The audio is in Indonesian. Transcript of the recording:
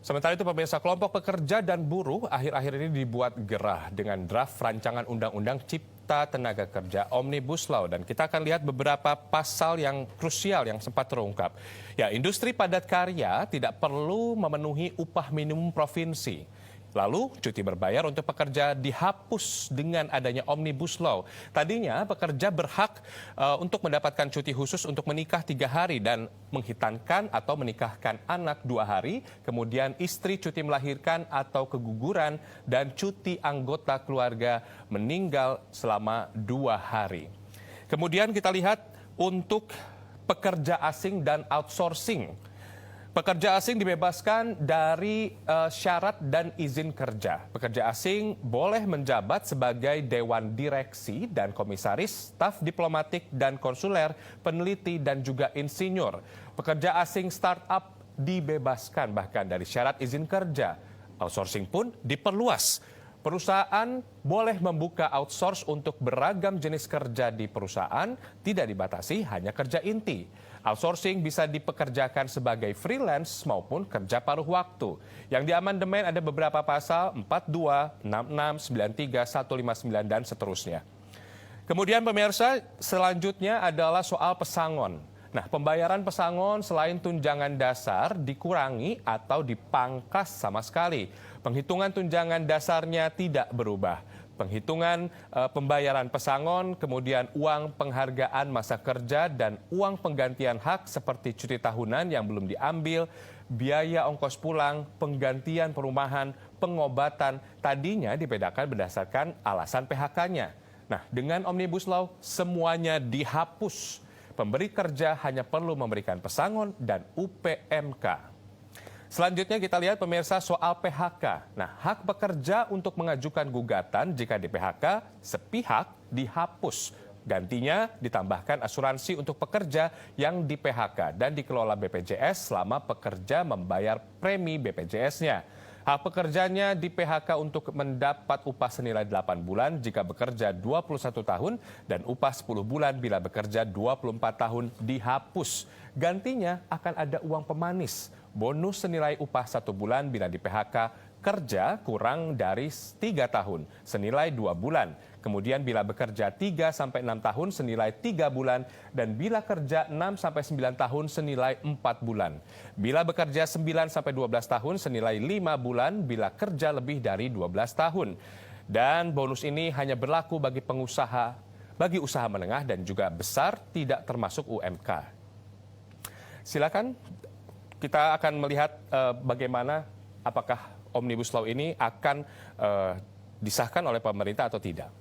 Sementara itu pemirsa, kelompok pekerja dan buruh akhir-akhir ini dibuat gerah dengan draft rancangan undang-undang Cipta Tenaga Kerja Omnibus Law. Dan kita akan lihat beberapa pasal yang krusial yang sempat terungkap. Ya, industri padat karya tidak perlu memenuhi upah minimum provinsi. Lalu, cuti berbayar untuk pekerja dihapus dengan adanya Omnibus Law. Tadinya pekerja berhak untuk mendapatkan cuti khusus untuk menikah 3 hari dan menghitankan atau menikahkan anak 2 hari, kemudian istri cuti melahirkan atau keguguran, dan cuti anggota keluarga meninggal selama 2 hari. Kemudian kita lihat untuk pekerja asing dan outsourcing. Pekerja asing dibebaskan dari syarat dan izin kerja. Pekerja asing boleh menjabat sebagai dewan direksi dan komisaris, staf diplomatik dan konsuler, peneliti dan juga insinyur. Pekerja asing startup dibebaskan bahkan dari syarat izin kerja. Outsourcing pun diperluas. Perusahaan boleh membuka outsource untuk beragam jenis kerja di perusahaan, tidak dibatasi hanya kerja inti. Outsourcing bisa dipekerjakan sebagai freelance maupun kerja paruh waktu. Yang diamandemen ada beberapa pasal 42, 66, 93, 159 dan seterusnya. Kemudian pemirsa, selanjutnya adalah soal pesangon. Nah, pembayaran pesangon selain tunjangan dasar dikurangi atau dipangkas sama sekali. Penghitungan tunjangan dasarnya tidak berubah. Penghitungan pembayaran pesangon, kemudian uang penghargaan masa kerja dan uang penggantian hak seperti cuti tahunan yang belum diambil, biaya ongkos pulang, penggantian perumahan, pengobatan, tadinya dibedakan berdasarkan alasan PHK-nya. Nah, dengan Omnibus Law semuanya dihapus. Pemberi kerja hanya perlu memberikan pesangon dan UPMK. Selanjutnya kita lihat pemirsa soal PHK. Nah, hak pekerja untuk mengajukan gugatan jika di PHK sepihak dihapus. Gantinya ditambahkan asuransi untuk pekerja yang di PHK dan dikelola BPJS selama pekerja membayar premi BPJS-nya. Hak pekerjanya di PHK untuk mendapat upah senilai 8 bulan jika bekerja 21 tahun dan upah 10 bulan bila bekerja 24 tahun dihapus. Gantinya akan ada uang pemanis, bonus senilai upah 1 bulan bila di PHK kerja kurang dari 3 tahun senilai 2 bulan. Kemudian bila bekerja 3-6 tahun senilai 3 bulan dan bila kerja 6-9 tahun senilai 4 bulan. Bila bekerja 9-12 tahun senilai 5 bulan bila kerja lebih dari 12 tahun. Dan bonus ini hanya berlaku bagi pengusaha, bagi usaha menengah dan juga besar tidak termasuk UMK. Silakan kita akan melihat bagaimana apakah Omnibus Law ini akan disahkan oleh pemerintah atau tidak.